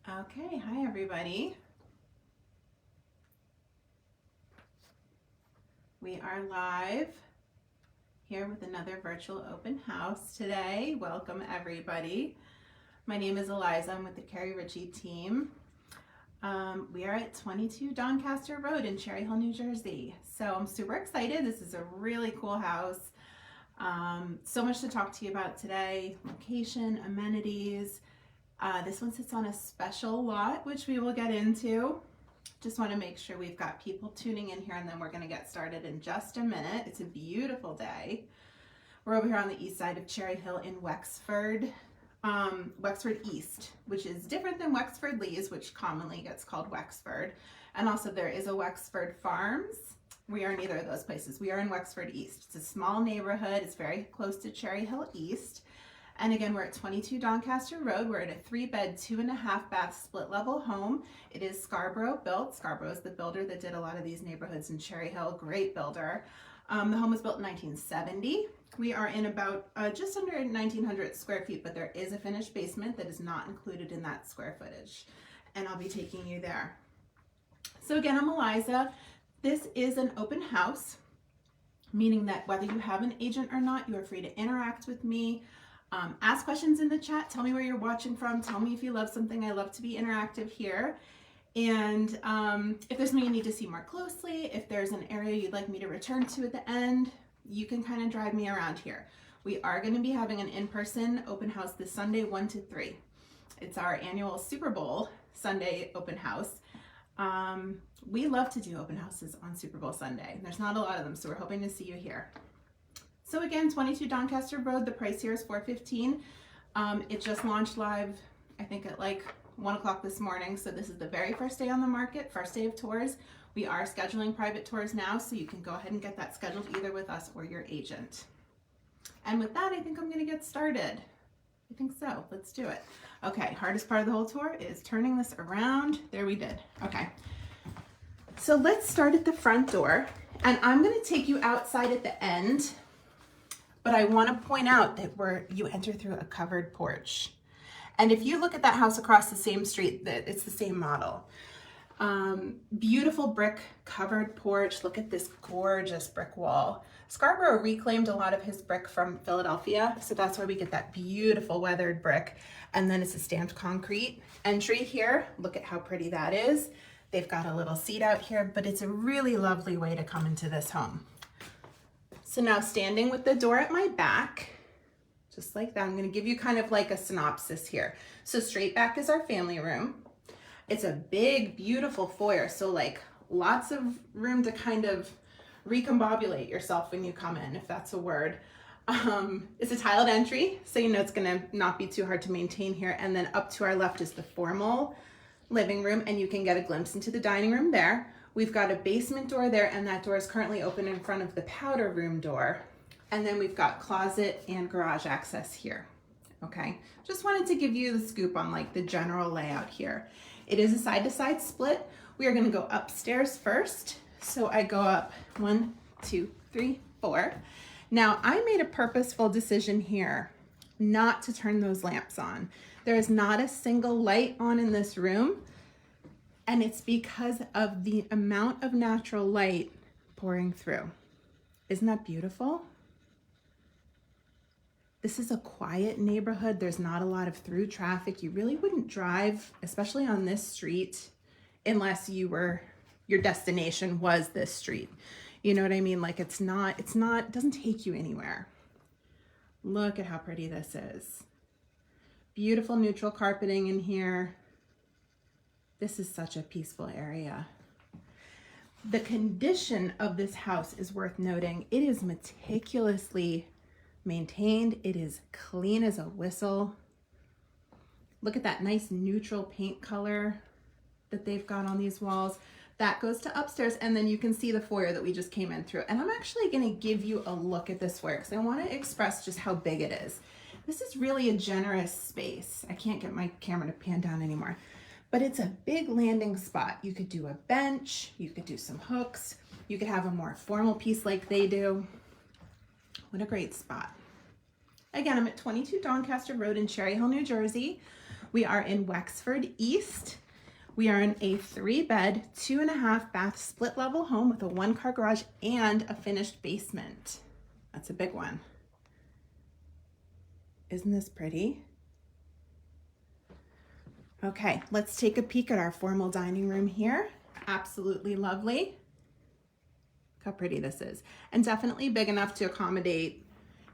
Okay, hi everybody. We are live here with another virtual open house today. Welcome everybody. My name is Eliza. I'm with the Keri Ricci team. We are at 22 Doncaster Road in Cherry Hill, New Jersey. So I'm super excited. This is a really cool house. So much to talk to you about today. Location, amenities. This one sits on a special lot, which we will get into. Just want to make sure we've got people tuning in here, and then we're going to get started in just a minute. It's a beautiful day. We're over here on the east side of Cherry Hill in Wexford, Wexford East, which is different than Wexford Lees, which commonly gets called Wexford. And also there is a Wexford Farms. We are neither of those places. We are in Wexford East. It's a small neighborhood. It's very close to Cherry Hill East. And again, we're at 22 Doncaster Road. We're at a 3-bed, 2.5-bath split-level home. It is Scarborough built. Scarborough is the builder that did a lot of these neighborhoods in Cherry Hill. Great builder. The home was built in 1970. We are in about just under 1,900 square feet, but there is a finished basement that is not included in that square footage. And I'll be taking you there. So again, I'm Eliza. This is an open house, meaning that whether you have an agent or not, you are free to interact with me. Ask questions in the chat. Tell me where you're watching from. Tell me if you love something. I love to be interactive here. And if there's something you need to see more closely, if there's an area you'd like me to return to at the end, you can kind of drive me around here. We are going to be having an in-person open house this Sunday, 1 to 3. It's our annual Super Bowl Sunday open house. We love to do open houses on Super Bowl Sunday. There's not a lot of them, so we're hoping to see you here. So again, 22 Doncaster Road, the price here is $415. It just launched live, I think at like 1 o'clock this morning. So this is the very first day on the market, first day of tours. We are scheduling private tours now, so you can go ahead and get that scheduled either with us or your agent. And with that, I think I'm gonna get started. I think so, let's do it. Okay, hardest part of the whole tour is turning this around. There we did, okay. So let's start at the front door, and I'm gonna take you outside at the end. But I want to point out that you enter through a covered porch. And if you look at that house across the same street, it's the same model. Beautiful brick covered porch. Look at this gorgeous brick wall. Scarborough reclaimed a lot of his brick from Philadelphia, so that's why we get that beautiful weathered brick. And then it's a stamped concrete entry here. Look at how pretty that is. They've got a little seat out here, but it's a really lovely way to come into this home. So now standing with the door at my back, just like that, I'm going to give you kind of like a synopsis here. So straight back is our family room. It's a big, beautiful foyer. So like lots of room to kind of recombobulate yourself when you come in, if that's a word. It's a tiled entry, so you know it's going to not be too hard to maintain here. And then up to our left is the formal living room, and you can get a glimpse into the dining room there. We've got a basement door there, and that door is currently open in front of the powder room door. And then we've got closet and garage access here. Okay, just wanted to give you the scoop on like the general layout here. It is a side-to-side split. We are gonna go upstairs first. So I go up 1, 2, 3, 4. Now I made a purposeful decision here not to turn those lamps on. There is not a single light on in this room. And it's because of the amount of natural light pouring through. Isn't that beautiful? This is a quiet neighborhood. There's not a lot of through traffic. You really wouldn't drive, especially on this street, unless your destination was this street. You know what I mean? Like it doesn't take you anywhere. Look at how pretty this is. Beautiful neutral carpeting in here. This is such a peaceful area. The condition of this house is worth noting. It is meticulously maintained. It is clean as a whistle. Look at that nice neutral paint color that they've got on these walls. That goes to upstairs, and then you can see the foyer that we just came in through. And I'm actually gonna give you a look at this foyer because I wanna express just how big it is. This is really a generous space. I can't get my camera to pan down anymore. But it's a big landing spot. You could do a bench, you could do some hooks, you could have a more formal piece like they do. What a great spot. Again, I'm at 22 Doncaster Road in Cherry Hill, New Jersey. We are in Wexford East. We are in a 3-bed, 2.5 bath split level home with a 1-car garage and a finished basement. That's a big one. Isn't this pretty? Okay, let's take a peek at our formal dining room here. Absolutely lovely. Look how pretty this is. And definitely big enough to accommodate,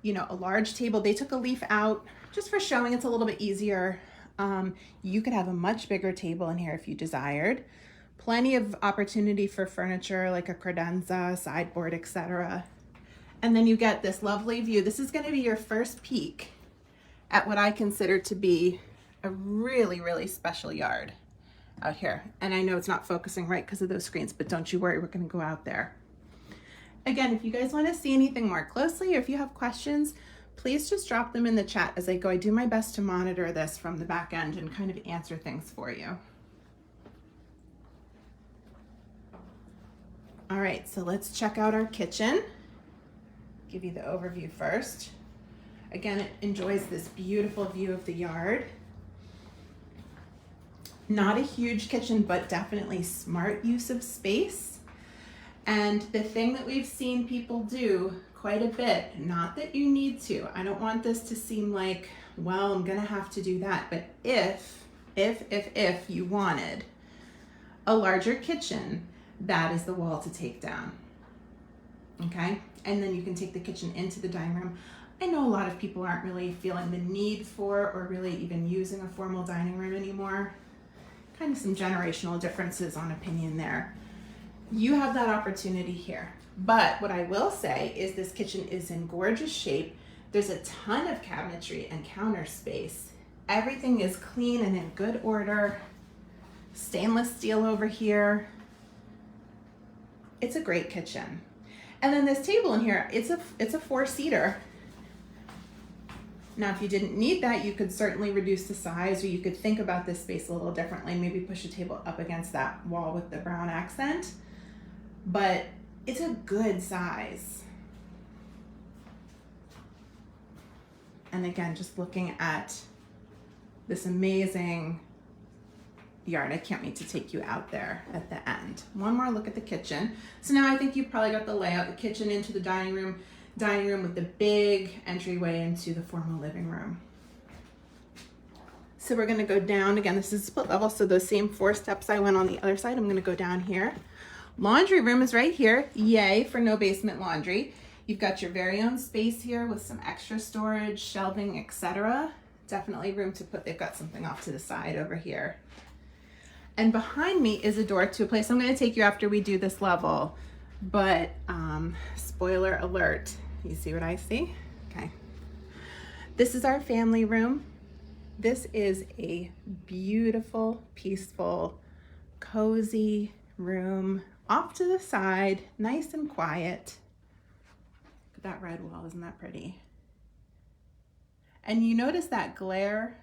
you know, a large table. They took a leaf out just for showing it's a little bit easier. You could have a much bigger table in here if you desired. Plenty of opportunity for furniture like a credenza, sideboard, etc. And then you get this lovely view. This is going to be your first peek at what I consider to be a really, really special yard out here. And I know it's not focusing right because of those screens, but don't you worry, we're going to go out there. Again, if you guys want to see anything more closely or if you have questions, please just drop them in the chat as I go. I do my best to monitor this from the back end and kind of answer things for you. All right, so let's check out our kitchen. Give you the overview first. Again, it enjoys this beautiful view of the yard. Not a huge kitchen, but definitely smart use of space. And the thing that we've seen people do quite a bit, not that you need to, I don't want this to seem like, well, I'm gonna have to do that, but if you wanted a larger kitchen, that is the wall to take down, okay? And then you can take the kitchen into the dining room. I know a lot of people aren't really feeling the need for or really even using a formal dining room anymore. Kind of some generational differences on opinion there. You have that opportunity here. But what I will say is this kitchen is in gorgeous shape. There's a ton of cabinetry and counter space. Everything is clean and in good order. Stainless steel over here. It's a great kitchen. And then this table in here, it's a 4-seater. Now, if you didn't need that, you could certainly reduce the size, or you could think about this space a little differently. Maybe push a table up against that wall with the brown accent. But it's a good size. And again, just looking at this amazing yard, I can't wait to take you out there at the end. One more look at the kitchen. So now I think you've probably got the layout, the kitchen into the dining room with the big entryway into the formal living room. So we're gonna go down, again, this is split level, so those same 4 steps I went on the other side, I'm gonna go down here. Laundry room is right here. Yay for no basement laundry. You've got your very own space here with some extra storage, shelving, etc. Definitely room to put, they've got something off to the side over here. And behind me is a door to a place I'm going to take you after we do this level. But spoiler alert, you see what I see? Okay. This is our family room. This is a beautiful, peaceful, cozy room. Off to the side, nice and quiet. Look at that red wall, isn't that pretty? And you notice that glare?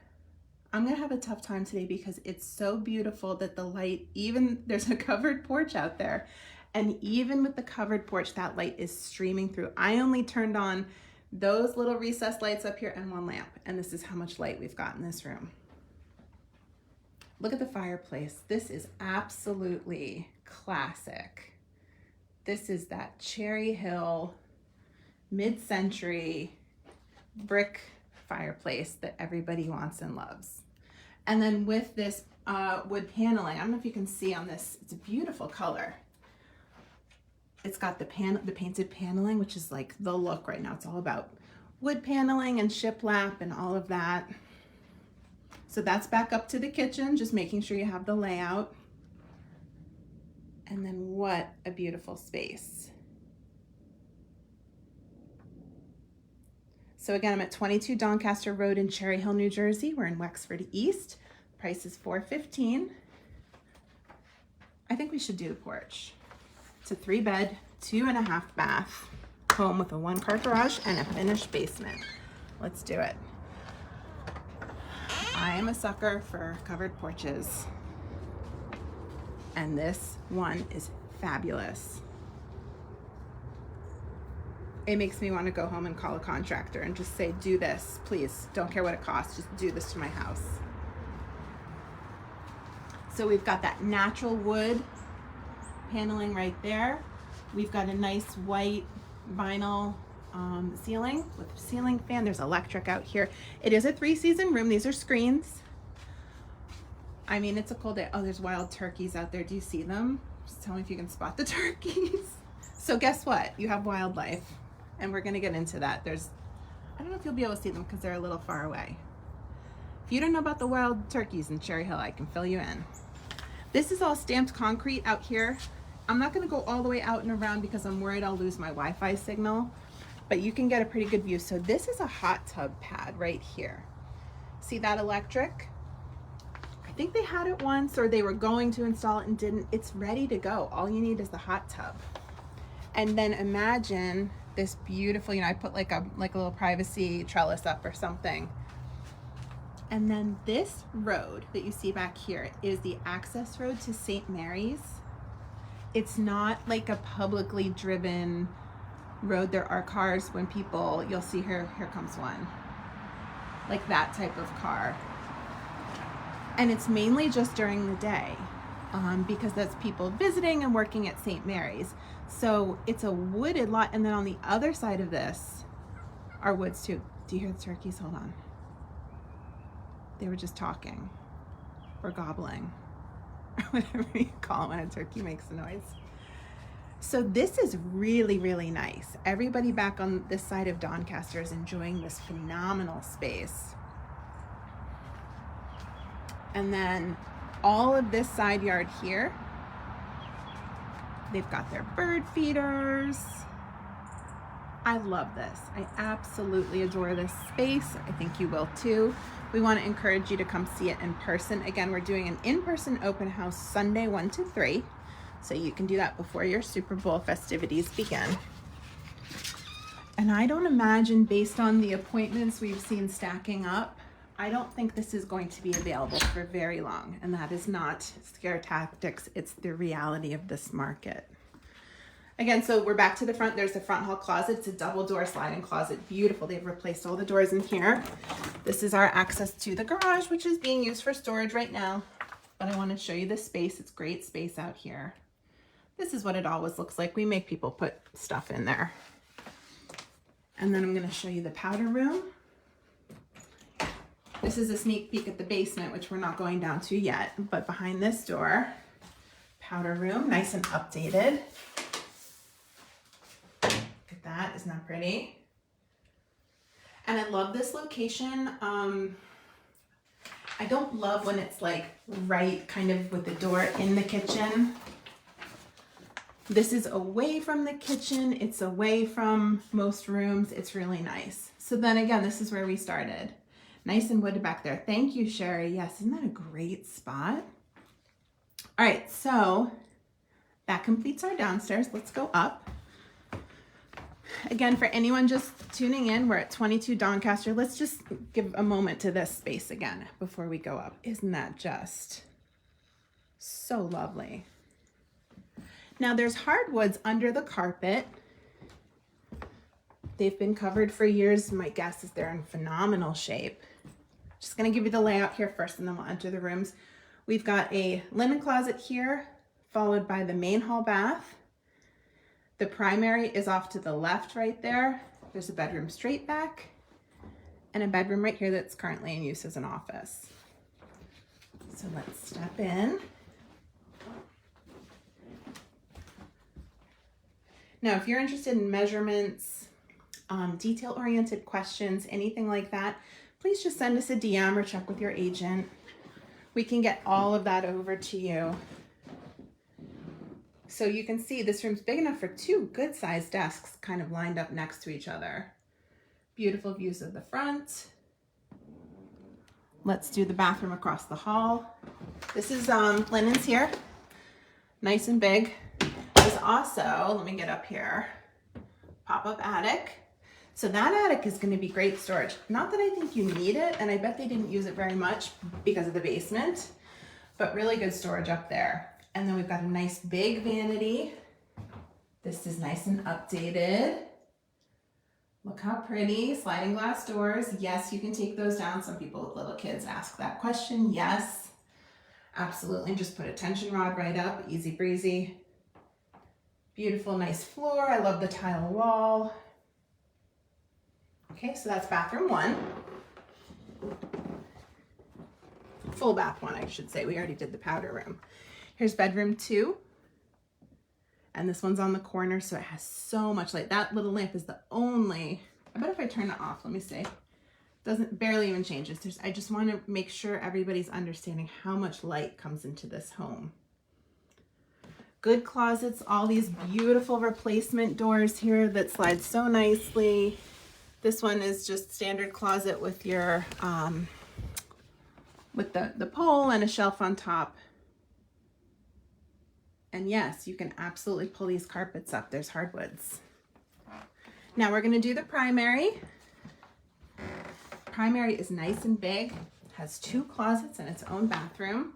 I'm gonna have a tough time today because it's so beautiful that the light, even there's a covered porch out there, and even with the covered porch, that light is streaming through. I only turned on those little recessed lights up here and 1 lamp, and this is how much light we've got in this room. Look at the fireplace. This is absolutely classic. This is that Cherry Hill mid-century brick fireplace that everybody wants and loves. And then with this wood paneling, I don't know if you can see on this, it's a beautiful color. It's got the painted paneling, which is like the look right now. It's all about wood paneling and shiplap and all of that. So that's back up to the kitchen, just making sure you have the layout. And then what a beautiful space. So again, I'm at 22 Doncaster Road in Cherry Hill, New Jersey. We're in Wexford East. Price is $415. I think we should do the porch. It's a 3-bed, 2.5 bath home with a 1-car garage and a finished basement. Let's do it. I am a sucker for covered porches. And this one is fabulous. It makes me want to go home and call a contractor and just say, do this, please. Don't care what it costs, just do this to my house. So we've got that natural wood paneling right there. We've got a nice white vinyl ceiling with ceiling fan. There's electric out here. It is a 3-season room. These are screens. I mean, it's a cold day. Oh, there's wild turkeys out there. Do you see them? Just tell me if you can spot the turkeys. So guess what? You have wildlife, and we're gonna get into that. I don't know if you'll be able to see them because they're a little far away. If you don't know about the wild turkeys in Cherry Hill, I can fill you in. This is all stamped concrete out here. I'm not gonna go all the way out and around because I'm worried I'll lose my Wi-Fi signal, but you can get a pretty good view. So this is a hot tub pad right here. See that electric? I think they had it once, or they were going to install it and didn't. It's ready to go. All you need is the hot tub. And then imagine this beautiful, I put like a little privacy trellis up or something. And then this road that you see back here is the access road to St. Mary's. It's not like a publicly driven road. There are cars when people, you'll see here comes one. Like that type of car. And it's mainly just during the day because that's people visiting and working at St. Mary's. So it's a wooded lot. And then on the other side of this are woods too. Do you hear the turkeys? Hold on. They were just talking or gobbling or whatever you call it when a turkey makes a noise. So this is really, really nice. Everybody back on this side of Doncaster is enjoying this phenomenal space. And then all of this side yard here, they've got their bird feeders. I love this. I absolutely adore this space. I think you will too. We want to encourage you to come see it in person. Again, we're doing an in-person open house Sunday 1 to 3. So you can do that before your Super Bowl festivities begin. And I don't imagine, based on the appointments we've seen stacking up, I don't think this is going to be available for very long. And that is not scare tactics. It's the reality of this market. Again, so we're back to the front. There's the front hall closet. It's a double door sliding closet. Beautiful. They've replaced all the doors in here. This is our access to the garage, which is being used for storage right now. But I want to show you the space. It's great space out here. This is what it always looks like. We make people put stuff in there. And then I'm going to show you the powder room. This is a sneak peek at the basement, which we're not going down to yet. But behind this door, powder room, nice and updated. That isn't that pretty? And I love this location. I don't love when it's like right kind of with the door in the kitchen. This is away from the kitchen. It's away from most rooms. It's really nice. So then again, this is where we started. Nice and wooded back there. Thank you, Sherry. Yes, isn't that a great spot? All right, so that completes our downstairs. Let's go up. Again, for anyone just tuning in, we're at 22 Doncaster. Let's just give a moment to this space again before we go up. Isn't that just so lovely? Now there's hardwoods under the carpet. They've been covered for years. My guess is they're in phenomenal shape. Just gonna give you the layout here first and then we'll enter the rooms. We've got a linen closet here, followed by the main hall bath. The primary is off to the left right there. There's a bedroom straight back and a bedroom right here that's currently in use as an office. So let's step in. Now, if you're interested in measurements, detail-oriented questions, anything like that, please just send us a DM or check with your agent. We can get all of that over to you. So you can see this room's big enough for 2 good-sized desks kind of lined up next to each other. Beautiful views of the front. Let's do the bathroom across the hall. This is linens here, nice and big. There's also, let me get up here, pop-up attic. So that attic is going to be great storage. Not that I think you need it, and I bet they didn't use it very much because of the basement, but really good storage up there. And then we've got a nice big vanity. This is nice and updated. Look how pretty, sliding glass doors. Yes, you can take those down. Some people with little kids ask that question. Yes. Absolutely, just put a tension rod right up, easy breezy. Beautiful, nice floor. I love the tile wall. Okay, so that's bathroom 1. Full bath 1, I should say. We already did the powder room. Here's bedroom 2. And this one's on the corner, so it has so much light. That little lamp is the only, I bet if I turn it off, let me see. Doesn't, barely even changes. I just want to make sure everybody's understanding how much light comes into this home. Good closets, all these beautiful replacement doors here that slide so nicely. This one is just standard closet with your, with the pole and a shelf on top. And yes, you can absolutely pull these carpets up. There's hardwoods. Now we're gonna do the primary. Primary is nice and big, has 2 closets and its own bathroom.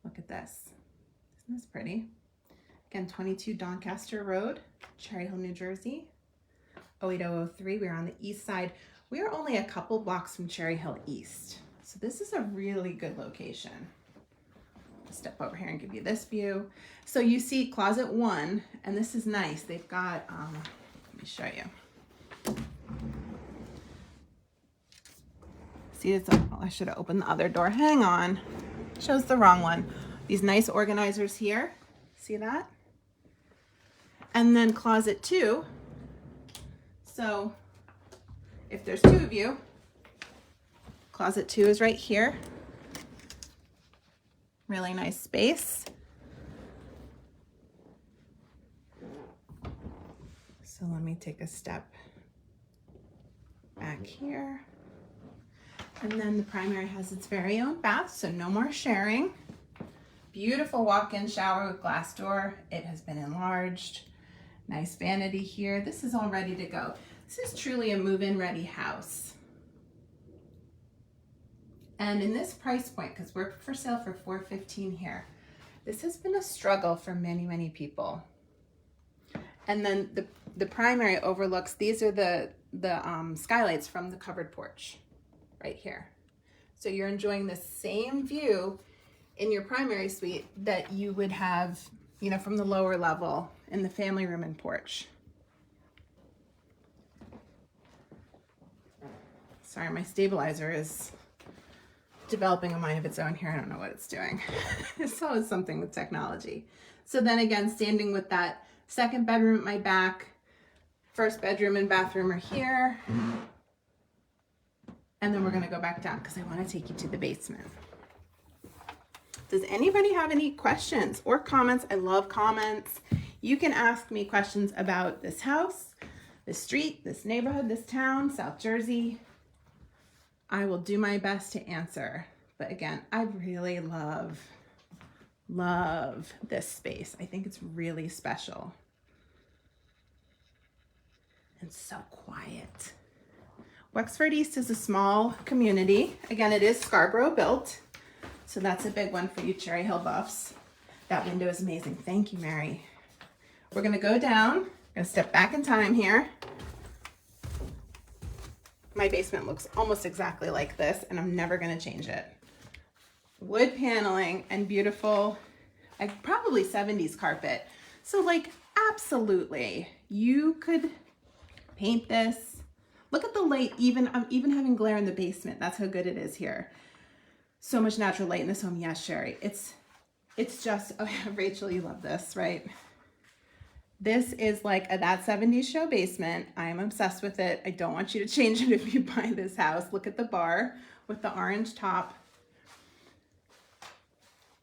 Look at this. Isn't this pretty? Again, 22 Doncaster Road, Cherry Hill, New Jersey, 08003. We're on the east side. We are only a couple blocks from Cherry Hill East. So this is a really good location. Step over here and give you this view. So you see closet 1, and this is nice. They've got, let me show you. See, it's, oh, I should have opened the other door. Hang on, shows the wrong one. These nice organizers here, see that? And then closet 2. So if there's 2 of you, closet 2 is right here. Really nice space. So let me take a step back here. And then the primary has its very own bath, so no more sharing. Beautiful walk-in shower with glass door. It has been enlarged. Nice vanity here. This is all ready to go. This is truly a move-in ready house. And in this price point, because we're for sale for $415 here, this has been a struggle for many, many people. And then the primary overlooks, these are the skylights from the covered porch right here. So you're enjoying the same view in your primary suite that you would have, you know, from the lower level in the family room and porch. Sorry, my stabilizer is developing a mind of its own here. I don't know what it's doing. It's always something with technology. So then again, standing with that second bedroom at my back, first bedroom and bathroom are here. And then we're gonna go back down because I wanna take you to the basement. Does anybody have any questions or comments? I love comments. You can ask me questions about this house, this street, this neighborhood, this town, South Jersey. I will do my best to answer. But again, I really love this space. I think it's really special. And so quiet. Wexford East is a small community. Again, it is Scarborough built. So that's a big one for you Cherry Hill buffs. That window is amazing. Thank you, Mary. We're gonna go down. I'm gonna step back in time here. My basement looks almost exactly like this, and I'm never gonna change it. Wood paneling and beautiful, like probably 70s carpet. So like, absolutely, you could paint this. Look at the light, I'm even having glare in the basement. That's how good it is here. So much natural light in this home. Yes, Sherry, it's just, oh, Rachel, you love this, right? This is like that 70s show basement. I am obsessed with it. I don't want you to change it if you buy this house. Look at the bar with the orange top.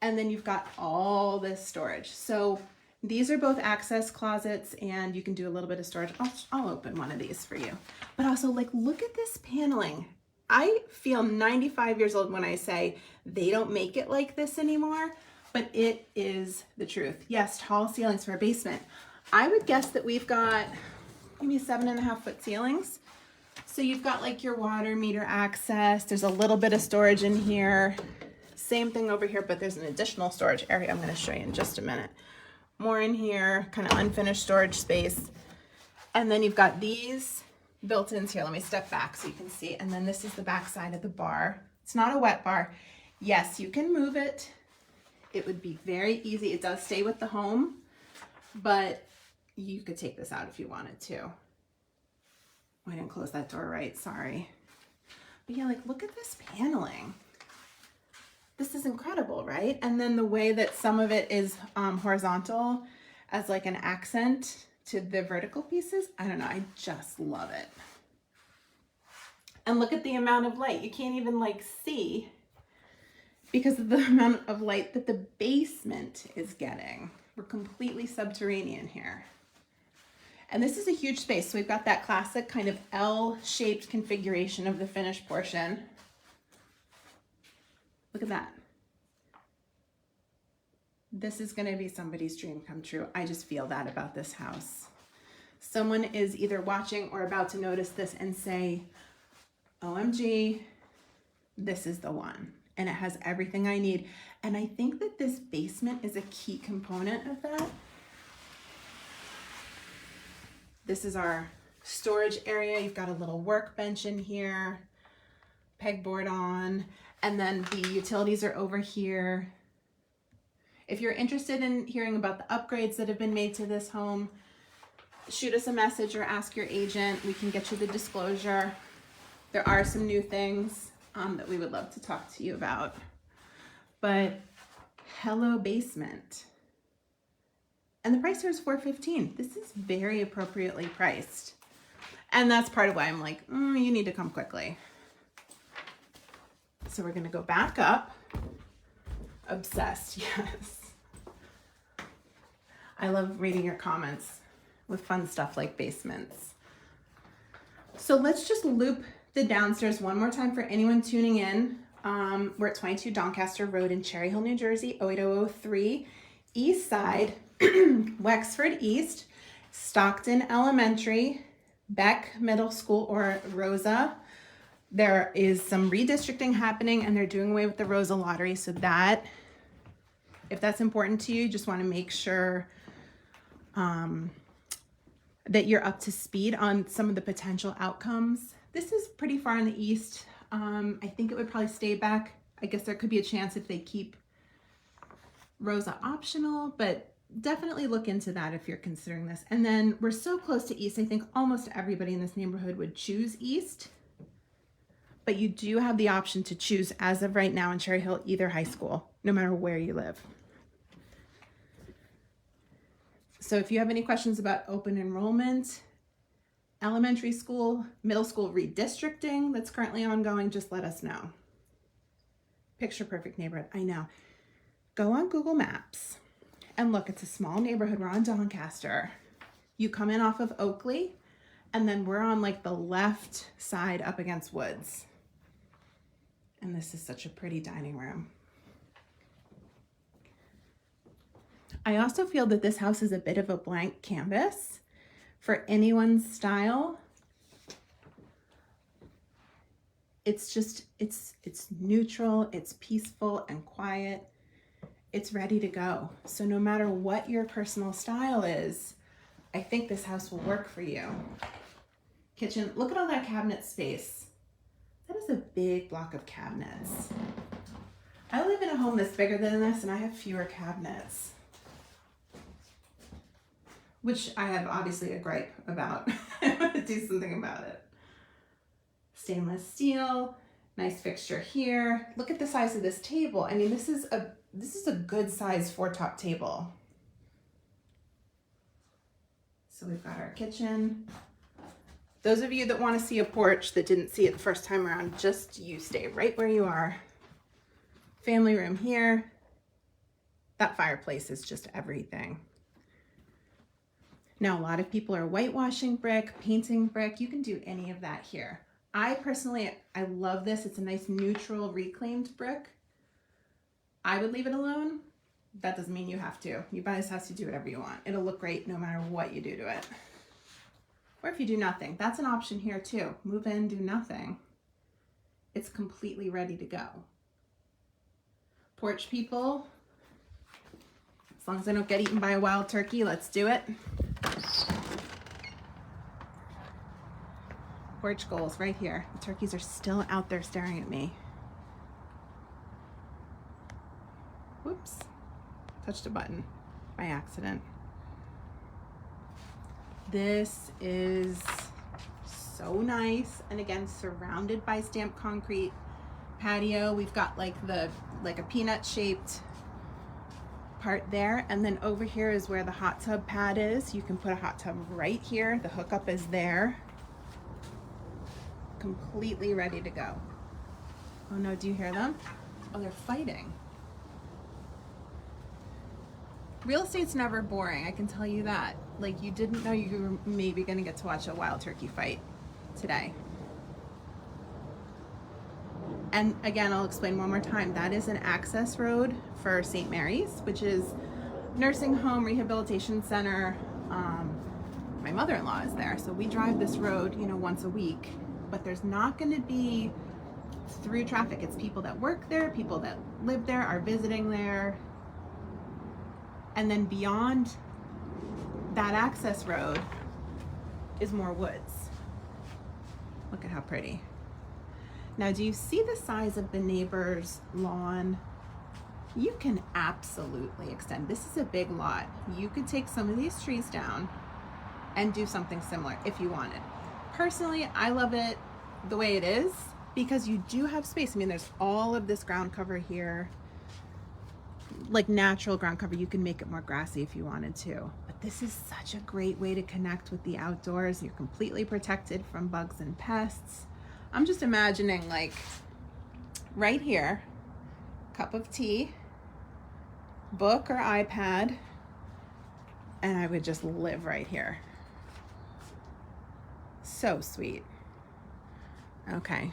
And then you've got all this storage. So these are both access closets, and you can do a little bit of storage. I'll open one of these for you. But also, like, look at this paneling. I feel 95 years old when I say they don't make it like this anymore, but it is the truth. Yes, tall ceilings for a basement. I would guess that we've got maybe 7.5-foot ceilings. So you've got like your water meter access. There's a little bit of storage in here. Same thing over here, but there's an additional storage area I'm going to show you in just a minute. More in here, kind of unfinished storage space. And then you've got these built-ins here. Let me step back so you can see. And then this is the back side of the bar. It's not a wet bar. Yes, you can move it. It would be very easy. It does stay with the home, but you could take this out if you wanted to. Oh, I didn't close that door right, sorry. But yeah, like look at this paneling. This is incredible, right? And then the way that some of it is horizontal as like an accent to the vertical pieces, I don't know, I just love it. And look at the amount of light. You can't even like see because of the amount of light that the basement is getting. We're completely subterranean here. And this is a huge space. So we've got that classic kind of L-shaped configuration of the finished portion. Look at that. This is gonna be somebody's dream come true. I just feel that about this house. Someone is either watching or about to notice this and say, OMG, this is the one. And it has everything I need. And I think that this basement is a key component of that. This is our storage area. You've got a little workbench in here, pegboard on, and then the utilities are over here. If you're interested in hearing about the upgrades that have been made to this home, shoot us a message or ask your agent. We can get you the disclosure. There are some new things that we would love to talk to you about. But hello basement. And the price here is $415. This is very appropriately priced. And that's part of why I'm like, you need to come quickly. So we're gonna go back up. Obsessed, yes. I love reading your comments with fun stuff like basements. So let's just loop the downstairs one more time for anyone tuning in. We're at 22 Doncaster Road in Cherry Hill, New Jersey, 08003. East side, Wexford East, Stockton Elementary, Beck Middle School, or Rosa. There is some redistricting happening and they're doing away with the Rosa lottery. So that, if that's important to you, just want to make sure that you're up to speed on some of the potential outcomes. This is pretty far in the east. I think it would probably stay back. I guess there could be a chance if they keep Rosa optional, but definitely look into that if you're considering this. And then we're so close to east, I think almost everybody in this neighborhood would choose east, but you do have the option to choose as of right now in Cherry Hill, either high school, no matter where you live. So if you have any questions about open enrollment, elementary school, middle school redistricting that's currently ongoing, just let us know. Picture perfect neighborhood, I know. Go on Google Maps and look, it's a small neighborhood. We're on Doncaster. You come in off of Oakley and then we're on like the left side up against Woods. And this is such a pretty dining room. I also feel that this house is a bit of a blank canvas for anyone's style. It's just, it's neutral, it's peaceful and quiet. It's ready to go. So no matter what your personal style is, I think this house will work for you. Kitchen, look at all that cabinet space. That is a big block of cabinets. I live in a home that's bigger than this and I have fewer cabinets, which I have obviously a gripe about. I want to do something about it. Stainless steel, nice fixture here. Look at the size of this table. I mean, this is a good size 4-top table. So we've got our kitchen. Those of you that want to see a porch that didn't see it the first time around, just you stay right where you are. Family room here. That fireplace is just everything. Now, a lot of people are whitewashing brick, painting brick. You can do any of that here. I personally love this. It's a nice neutral reclaimed brick. I would leave it alone. That doesn't mean you have to. You buy this house, you do whatever you want. It'll look great no matter what you do to it. Or if you do nothing, that's an option here too. Move in, do nothing. It's completely ready to go. Porch people, as long as I don't get eaten by a wild turkey, let's do it. Porch goals right here. The turkeys are still out there staring at me. touched a button by accident. This is so nice, and again, surrounded by stamped concrete patio. We've got like a peanut shaped part there, and then over here is where the hot tub pad is. You can put a hot tub right here. The hookup is there, completely ready to go. Oh no, do you hear them? Oh, they're fighting. Real estate's never boring, I can tell you that. Like, you didn't know you were maybe gonna get to watch a wild turkey fight today. And again, I'll explain one more time. That is an access road for St. Mary's, which is nursing home rehabilitation center. My mother-in-law is there, so we drive this road, you know, once a week. But there's not going to be through traffic. It's people that work there, people that live there, are visiting there. And then beyond that access road is more woods. Look at how pretty. Now, do you see the size of the neighbor's lawn? You can absolutely extend. This is a big lot. You could take some of these trees down and do something similar if you wanted. Personally, I love it the way it is because you do have space. I mean, there's all of this ground cover here, like natural ground cover. You can make it more grassy if you wanted to. But this is such a great way to connect with the outdoors. You're completely protected from bugs and pests. I'm just imagining, like, right here, cup of tea, book or iPad, and I would just live right here. So sweet. Okay.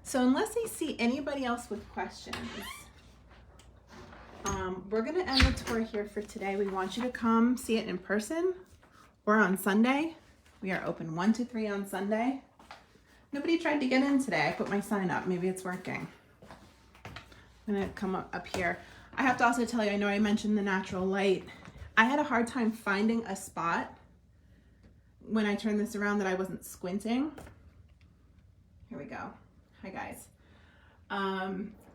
So unless I see anybody else with questions, we're going to end the tour here for today. We want you to come see it in person or on Sunday. We are open 1 to 3 on Sunday. Nobody tried to get in today. I put my sign up. Maybe it's working. I'm going to come up here. I have to also tell you, I know I mentioned the natural light. I had a hard time finding a spot when I turned this around that I wasn't squinting. Here we go. Hi, guys.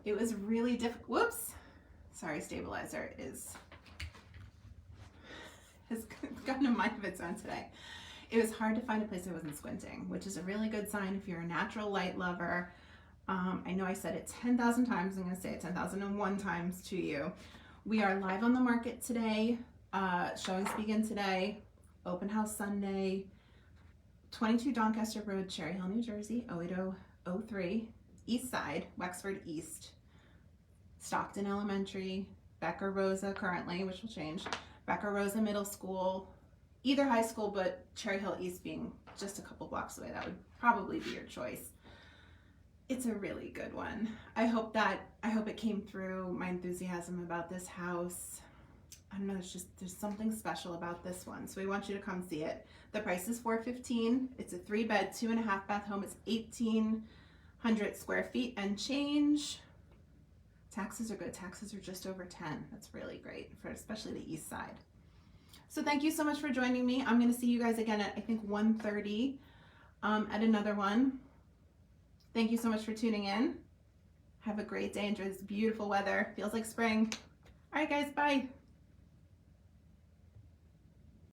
It was really difficult. Whoops. Sorry, stabilizer has gotten a mind of its own today. It was hard to find a place I wasn't squinting, which is a really good sign if you're a natural light lover. I know I said it 10,000 times. I'm going to say it 10,001 times to you. We are live on the market today. Showings begin today. Open house Sunday. 22 Doncaster Road, Cherry Hill, New Jersey, 08003. East side, Wexford East. Stockton Elementary. Becker Rosa currently, which will change. Becker Rosa Middle School. Either high school, but Cherry Hill East being just a couple blocks away, that would probably be your choice. It's a really good one. I hope it came through, my enthusiasm about this house. I don't know, there's something special about this one. So we want you to come see it. The price is $415. It's a 3-bed, 2.5 bath home. It's 1,800 square feet and change. Taxes are good. Taxes are just over 10. That's really great for especially the east side. So thank you so much for joining me. I'm going to see you guys again at, I think, 1:30 at another one. Thank you so much for tuning in. Have a great day. Enjoy this beautiful weather. Feels like spring. All right, guys. Bye.